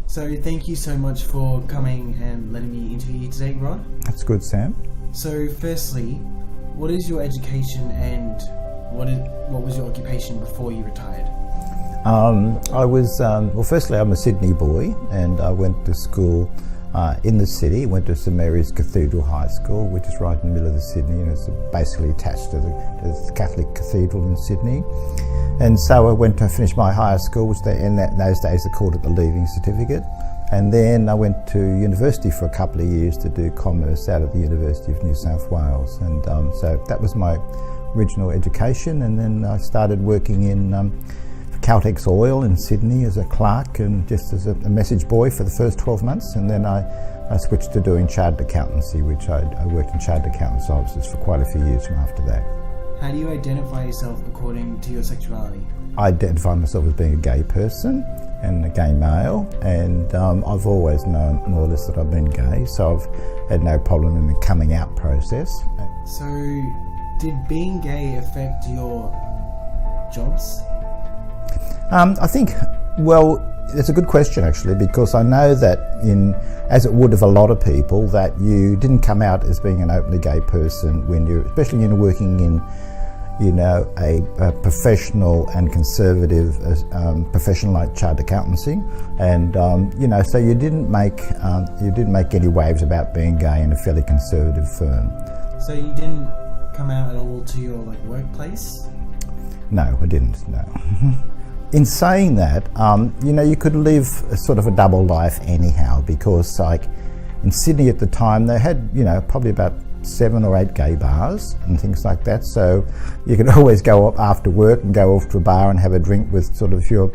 So thank you so much for coming and letting me interview you today, Rod. That's good, Sam. So firstly, what is your education and what was your occupation before you retired? Firstly, I'm a Sydney boy, and I went to school in the city. Went to St Mary's Cathedral High School, which is right in the middle of the Sydney, and it's basically attached to the Catholic Cathedral in Sydney. And so I went to finish my higher school, which in those days they called it the Leaving Certificate. And then I went to university for a couple of years to do commerce out of the University of New South Wales. And so that was my original education. And then I started working in Caltex Oil in Sydney as a clerk and just as a message boy for the first 12 months. And then I switched to doing chartered accountancy, which I worked in chartered accountants offices for quite a few years from after that. How do you identify yourself according to your sexuality? I identify myself as being a gay person and a gay male, and I've always known more or less that I've been gay, so I've had no problem in the coming out process. So did being gay affect your jobs? I think, well, it's a good question actually, because I know that as it would of a lot of people, that you didn't come out as being an openly gay person especially when you're working in, a professional and conservative profession like chartered accountancy, and so you didn't make any waves about being gay in a fairly conservative firm. So you didn't come out at all to your workplace? No, I didn't. No. In saying that, you could live a sort of a double life anyhow, because in Sydney at the time they had probably about 7 or 8 gay bars and things like that, so you could always go up after work and go off to a bar and have a drink with sort of your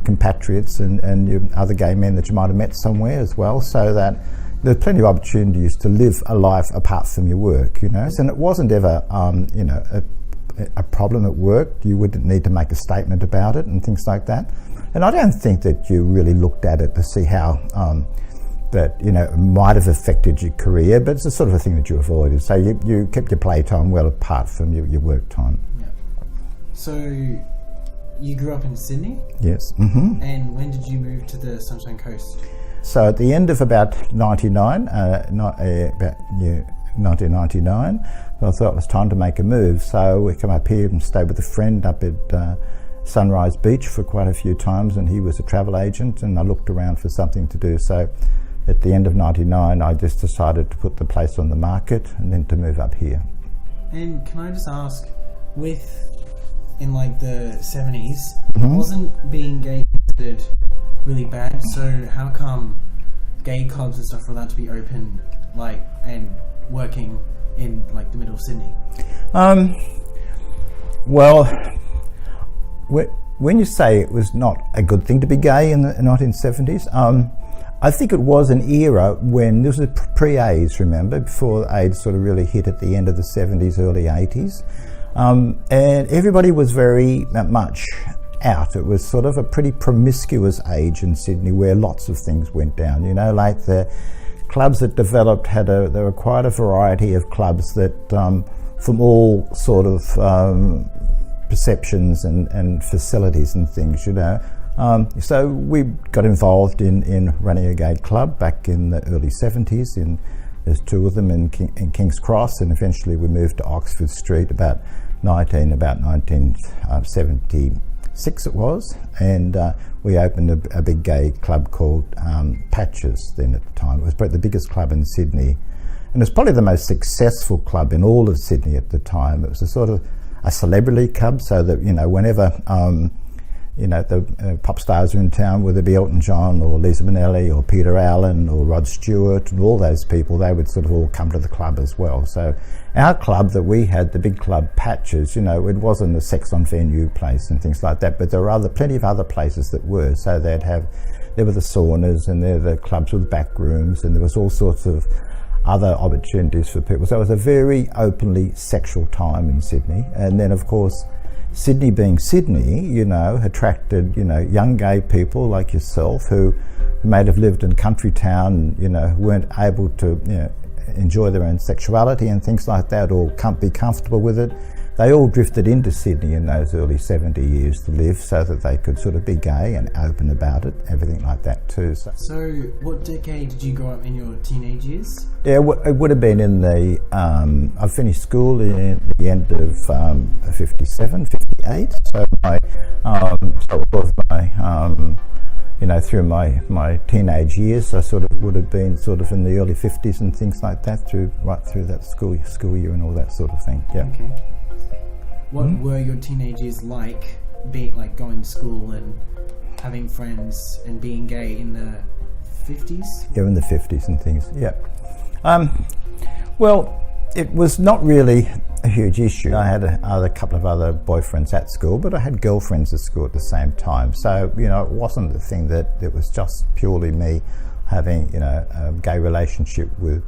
compatriots and your other gay men that you might have met somewhere as well, so that there's plenty of opportunities to live a life apart from your work, and it wasn't ever a problem at work. You wouldn't need to make a statement about it and things like that. And I don't think that you really looked at it to see how that it might have affected your career, but it's the sort of a thing that you avoided. So you kept your playtime well apart from your work time. Yeah. So you grew up in Sydney? Yes. Mm-hmm. And when did you move to the Sunshine Coast? So at the end of about 1999, I thought it was time to make a move. So we come up here and stayed with a friend up at Sunrise Beach for quite a few times, and he was a travel agent, and I looked around for something to do. So at the end of 99, I just decided to put the place on the market and then to move up here. And can I just ask, in the 70s, mm-hmm. wasn't being gay considered really bad? So how come gay clubs and stuff were allowed to be open, and working in the middle of Sydney? Well, when you say it was not a good thing to be gay in the 1970s, I think it was an era when this was pre-AIDS, remember, before AIDS sort of really hit at the end of the 70s, early 80s. And everybody was very much out. It was sort of a pretty promiscuous age in Sydney where lots of things went down. The clubs that developed there were quite a variety of clubs that from all sort of perceptions and facilities and things, So we got involved in running a gay club back in the early 70s. There's 2 of them in King's Cross, and eventually we moved to Oxford Street about 1976 it was, and we opened a big gay club called Patches then at the time. It was probably the biggest club in Sydney, and it was probably the most successful club in all of Sydney at the time. It was a sort of a celebrity club, so that whenever the pop stars are in town, whether it be Elton John or Lisa Minnelli or Peter Allen or Rod Stewart and all those people, they would sort of all come to the club as well. So our club that we had, the big club Patches, it wasn't a sex on venue place and things like that, but there were plenty of other places that were. So there were the saunas, and there were the clubs with back rooms, and there was all sorts of other opportunities for people. So it was a very openly sexual time in Sydney. And then of course, Sydney being Sydney, attracted, young gay people like yourself who may have lived in country town, weren't able to, enjoy their own sexuality and things like that, or can't be comfortable with it. they all drifted into Sydney in those early 70 years to live so that they could sort of be gay and open about it, everything like that too. So what decade did you grow up in your teenage years? Yeah, it would have been in the, I finished school in the end of 57, 58, so so it was my, through my teenage years, I sort of would have been sort of in the early 50s and things like that, right through that school year and all that sort of thing, yeah. Okay. What were your teenage years like, going to school and having friends and being gay in the 50s? Yeah, in the 50s and things, yeah. Well, it was not really a huge issue. I had a couple of other boyfriends at school, but I had girlfriends at school at the same time. So, it wasn't the thing that it was just purely me having, a gay relationship with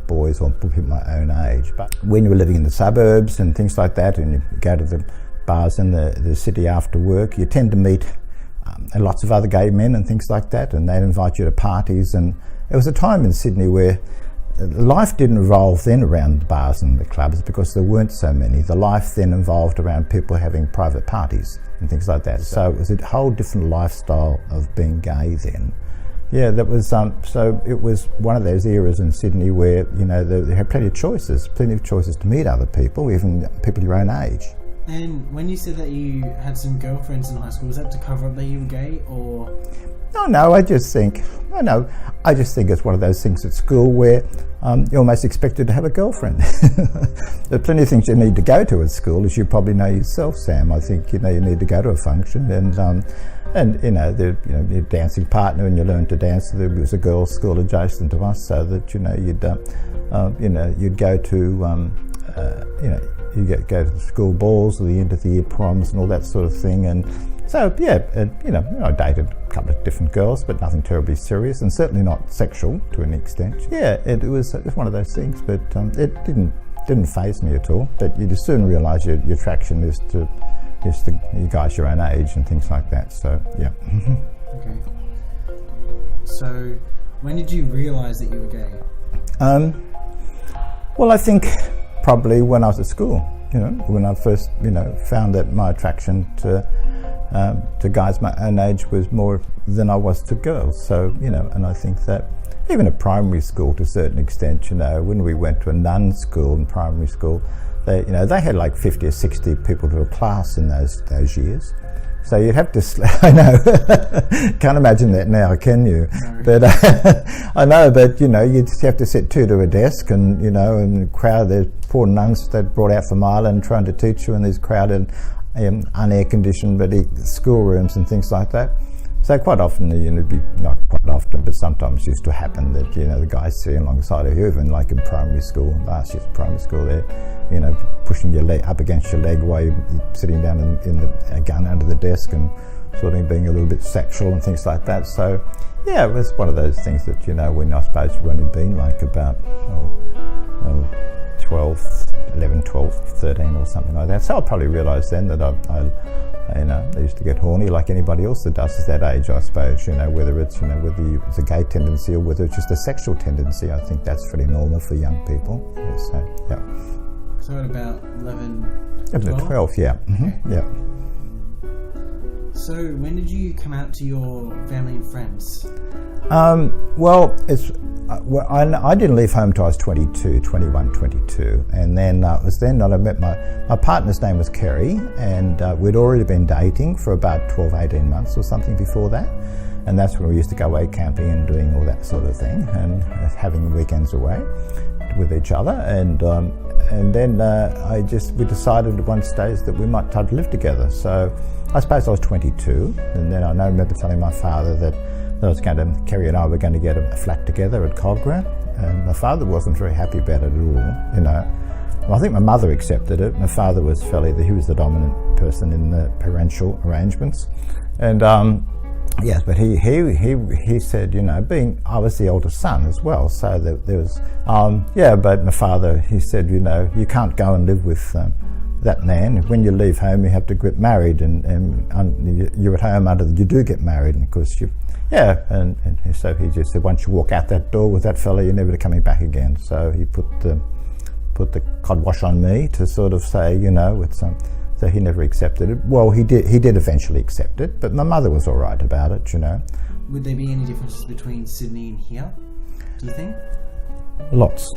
boys or people my own age. But when you were living in the suburbs and things like that, and you go to the bars in the city after work, you tend to meet lots of other gay men and things like that, and they'd invite you to parties. And it was a time in Sydney where life didn't revolve then around the bars and the clubs because there weren't so many. The life then evolved around people having private parties and things like that. So it was a whole different lifestyle of being gay then. Yeah, that was so it was one of those eras in Sydney where they had plenty of choices to meet other people, even people your own age. And when you said that you had some girlfriends in high school, was that to cover up that you were gay, or? No, I just think it's one of those things at school where you're almost expected to have a girlfriend. There are plenty of things you need to go to at school, as you probably know yourself, Sam. I think you need to go to a function and your dancing partner, and you learn to dance. There was a girls' school adjacent to us, so that you'd go to go to the school balls or the end of the year proms and all that sort of thing. And so I dated a couple of different girls, but nothing terribly serious, and certainly not sexual to an extent. Yeah, it was one of those things, but it didn't faze me at all. But you just soon realise your attraction is to you guys your own age and things like that. So yeah. Okay. So when did you realise that you were gay? Well, I think probably when I was at school. When I first found that my attraction to guys my own age was more than I was to girls. So and I think that even at primary school to a certain extent, when we went to a nun school in primary school, they had like 50 or 60 people to a class in those years. So you'd have to, I know, can't imagine that now, can you? No. But I know, but you'd have to sit two to a desk, and and the crowd, the poor nuns they'd brought out from Ireland trying to teach you in these crowded, unair conditioned schoolrooms and things like that. So quite often, not quite often, but sometimes used to happen that the guys sitting alongside of you, even like in primary school, last year's primary school, they're pushing your leg up against your leg while you're sitting down in a gun under the desk and sort of being a little bit sexual and things like that. So yeah, it was one of those things that when I suppose you've only been like about 11, 12, 13 or something like that. So I probably realised then that I used to get horny like anybody else that does at that age, I suppose, whether it's a gay tendency or whether it's just a sexual tendency. I think that's pretty normal for young people. Yeah, so, yeah. So at about 11, 12, yeah. Mm-hmm. Yeah. So when did you come out to your family and friends? Well, I didn't leave home till I was 21, 22. And then it was then that I met my partner's name was Kerry, and we'd already been dating for about 12, 18 months or something before that. And that's when we used to go away camping and doing all that sort of thing and having weekends away with each other. And then we decided at one stage that we might try to live together. So I suppose I was 22, and then I remember telling my father that Kerry and I were going to get a flat together at Cogra, and my father wasn't very happy about it at all, Well, I think my mother accepted it. My father was he was the dominant person in the parental arrangements, and yes, but he said, I was the oldest son as well, so there was but my father, he said, you can't go and live with that man. When you leave home, you have to get married, and you're at home you do get married, and of course and so he just said, once you walk out that door with that fella, you're never coming back again. So he put put the cod wash on me to sort of say, so he never accepted it. Well, he did eventually accept it, but my mother was all right about it, Would there be any differences between Sydney and here, do you think? Lots.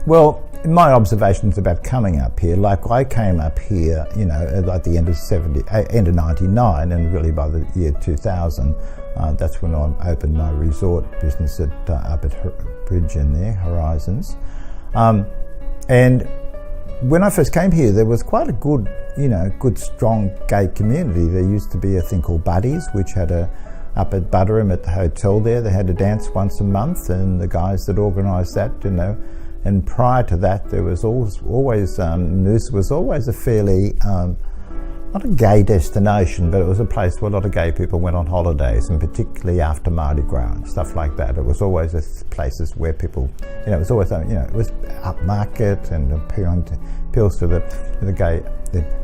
Well, my observations about coming up here, like I came up here, at the end of 99, and really by the year 2000, that's when I opened my resort business up at Bridge in there, Horizons. And when I first came here, there was quite a good, strong gay community. There used to be a thing called Buddies, which had up at Butterham at the hotel there, they had a dance once a month, and the guys that organised that, and prior to that, there was always Noosa was always a fairly, not a gay destination, but it was a place where a lot of gay people went on holidays, and particularly after Mardi Gras and stuff like that. It was always places where people, it was always, it was upmarket and appeals to the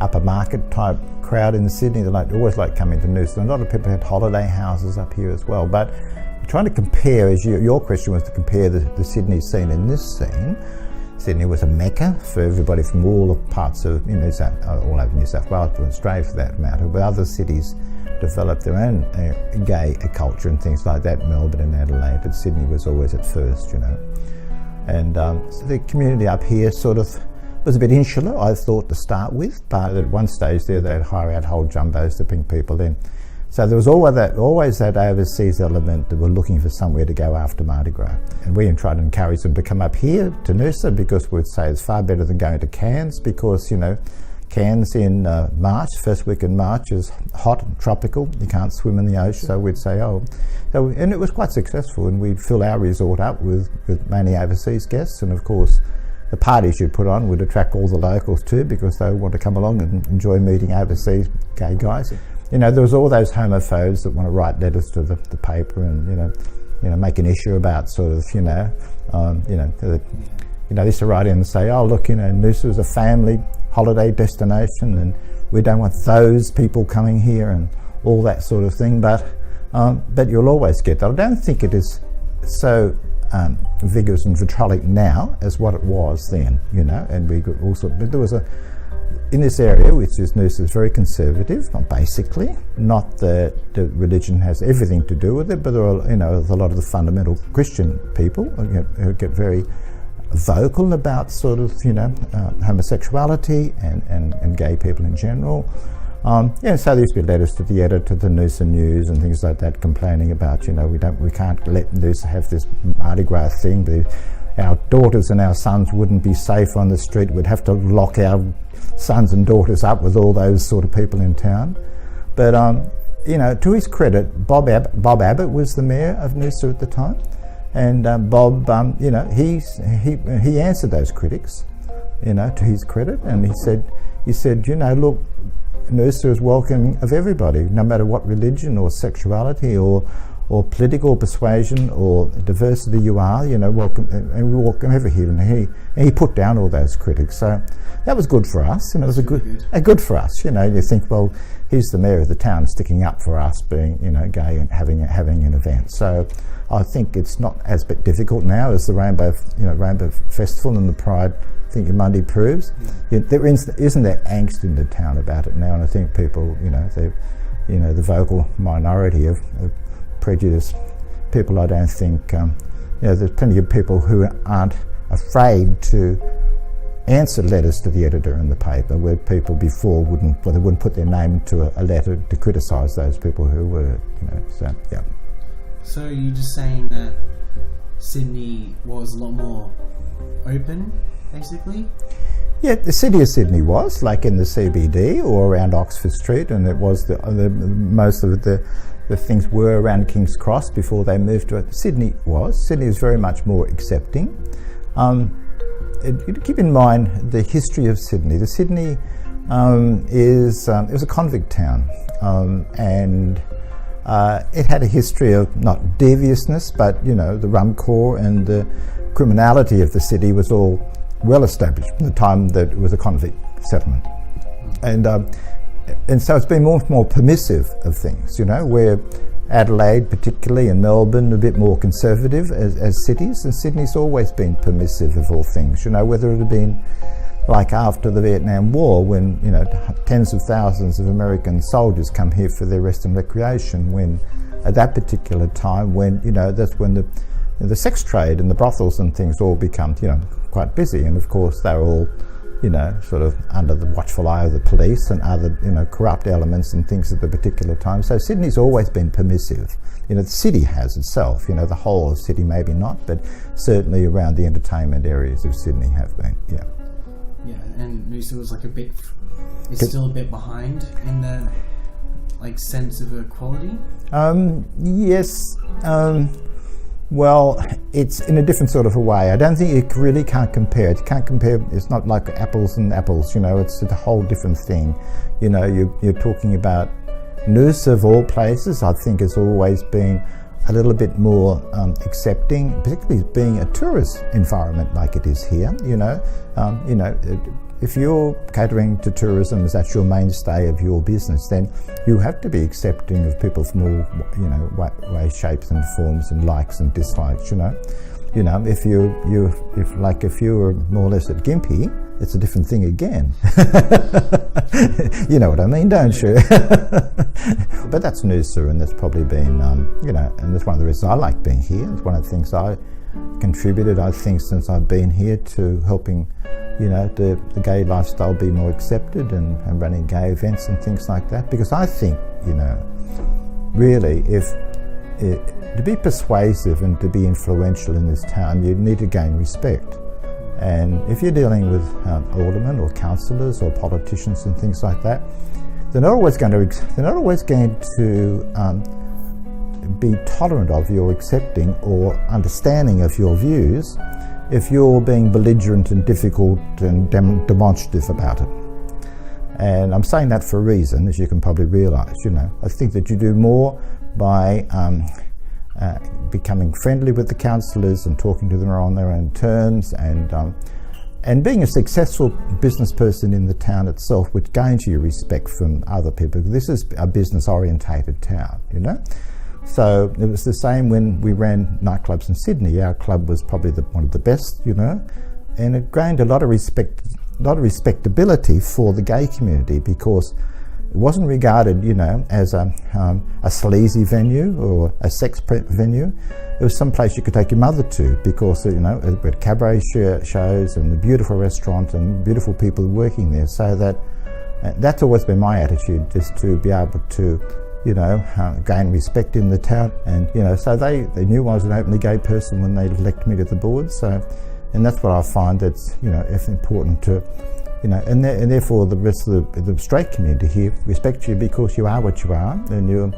upper market type crowd in Sydney. They always like coming to Noosa. And a lot of people had holiday houses up here as well. But trying to compare, as your question was to compare the Sydney scene and this scene. Sydney was a mecca for everybody from all the parts of all over New South Wales to Australia for that matter, but other cities developed their own gay culture and things like that, Melbourne and Adelaide, but Sydney was always at first, And so the community up here sort of was a bit insular, I thought, to start with, but at one stage there they'd hire out whole jumbos to bring people in. So there was always that overseas element that were looking for somewhere to go after Mardi Gras. And we tried to encourage them to come up here to Noosa, because we'd say it's far better than going to Cairns, because, Cairns in March, first week in March, is hot and tropical. You can't swim in the ocean. So we'd say, and it was quite successful, and we'd fill our resort up with mainly overseas guests. And of course, the parties you put on would attract all the locals too, because they want to come along and enjoy meeting overseas gay guys. There was all those homophobes that want to write letters to the paper and, make an issue about sort of, they used to write in and say, oh, look, Noosa is a family holiday destination and we don't want those people coming here and all that sort of thing. But you'll always get that. I don't think it is so vigorous and vitriolic now as what it was then, and we could also, but there was in this area, which is Noosa, is very conservative, not that the religion has everything to do with it, but there are, a lot of the fundamental Christian people who get very vocal about sort of, homosexuality and gay people in general. So there used to be letters to the editor, to the Noosa News and things like that, complaining about, we can't let Noosa have this Mardi Gras thing. Our daughters and our sons wouldn't be safe on the street. We'd have to lock our sons and daughters up with all those sort of people in town. But, to his credit, Bob Abbott was the mayor of Noosa at the time. And Bob, he answered those critics, to his credit. And he said, look, Noosa is welcoming of everybody, no matter what religion or sexuality or political persuasion or diversity you are, welcome, and we welcome every here. And he put down all those critics. So that was good for us, and it was good for us. You think, well, he's the mayor of the town, sticking up for us being, gay and having an event. So I think it's not as difficult now as the Rainbow Festival and the Pride thing Monday proves. There isn't that angst in the town about it now, and I think people, the vocal minority of prejudiced people, I don't think, there's plenty of people who aren't afraid to answer letters to the editor in the paper, where people before wouldn't put their name into a letter to criticise those people who were, so yeah. So you're just saying that Sydney was a lot more open, basically? Yeah, the city of Sydney was, like in the CBD or around Oxford Street, and it was most of the things were around King's Cross before they moved to it. Sydney is very much more accepting. Keep in mind the history of Sydney. The Sydney it was a convict town, and it had a history of not deviousness, but the rum core and the criminality of the city was all well established from the time that it was a convict settlement, and so it's been more permissive of things, where Adelaide particularly, and Melbourne a bit more conservative as cities, and Sydney's always been permissive of all things, you know, whether it had been like after the Vietnam War, when, you know, tens of thousands of American soldiers come here for their rest and recreation, when at that particular time, when, you know, that's when the sex trade and the brothels and things all become, you know, quite busy, and of course they're all, you know, sort of under the watchful eye of the police and other, you know, corrupt elements and things at the particular time. So Sydney's always been permissive. You know, the city has itself, you know, the whole of Sydney maybe not, but certainly around the entertainment areas of Sydney have been, yeah. Yeah, and Noosa was like it's still a bit behind in the, like, sense of equality? Yes. Well, it's in a different sort of a way. I don't think you really can't compare it. You can't compare, it's not like apples and apples, you know, it's a whole different thing. You know, you're talking about Noosa of all places, I think has always been a little bit more accepting, particularly being a tourist environment like it is here, you know. If you're catering to tourism as that's your mainstay of your business, then you have to be accepting of people from all, you know, ways, shapes and forms and likes and dislikes, you know. You know, if you were more or less at Gympie, it's a different thing again. You know what I mean, don't you? But that's Noosa, and that's probably been, you know, and that's one of the reasons I like being here. It's one of the things I contributed, I think, since I've been here to helping, you know, the gay lifestyle be more accepted and running gay events and things like that. Because I think, you know, really, to be persuasive and to be influential in this town, you need to gain respect. And if you're dealing with aldermen or councillors or politicians and things like that, they're not always going to be tolerant of your accepting or understanding of your views if you're being belligerent and difficult and demonstrative about it. And I'm saying that for a reason, as you can probably realise. You know, I think that you do more by becoming friendly with the councillors and talking to them on their own terms, and being a successful business person in the town itself, which gains you respect from other people. This is a business-orientated town, you know. So it was the same when we ran nightclubs in Sydney. Our club was probably one of the best, you know, and it gained a lot of respectability for the gay community, because it wasn't regarded, you know, as a sleazy venue or a sex venue. It was some place you could take your mother to, because, you know, it had cabaret shows and the beautiful restaurant and beautiful people working there. So that's always been my attitude, just to be able to, you know, gain respect in the town. And, you know, so they knew I was an openly gay person when they elected me to the board. So, and that's what I find that's, you know, important to, you know, and therefore the rest of the straight community here respect you because you are what you are, and you're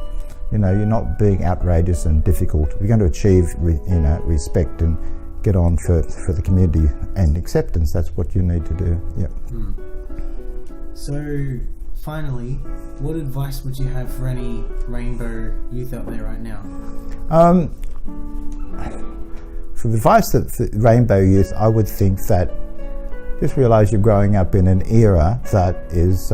not being outrageous and difficult. You're going to achieve, you know, respect and get on for the community and acceptance. That's what you need to do. Yeah. So, finally, what advice would you have for any rainbow youth out there right now? For the advice for rainbow youth, I would think that just realise you're growing up in an era that is,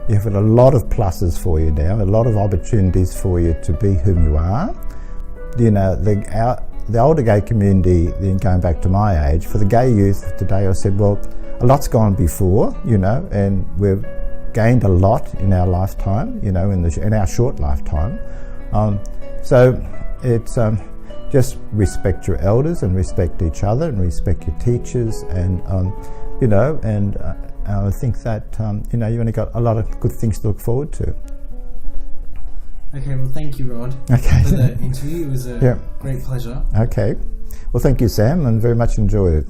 you've got a lot of pluses for you now, a lot of opportunities for you to be whom you are. You know, the older gay community, then going back to my age, for the gay youth today, I said, well, a lot's gone before, you know, and we've gained a lot in our lifetime, you know, in our short lifetime. So it's just respect your elders and respect each other and respect your teachers, and you know, and I think that you know, you've only got a lot of good things to look forward to. Okay, well, thank you, Rod, okay, for the interview. It was a great pleasure. Okay, well, thank you, Sam, and very much enjoyed it.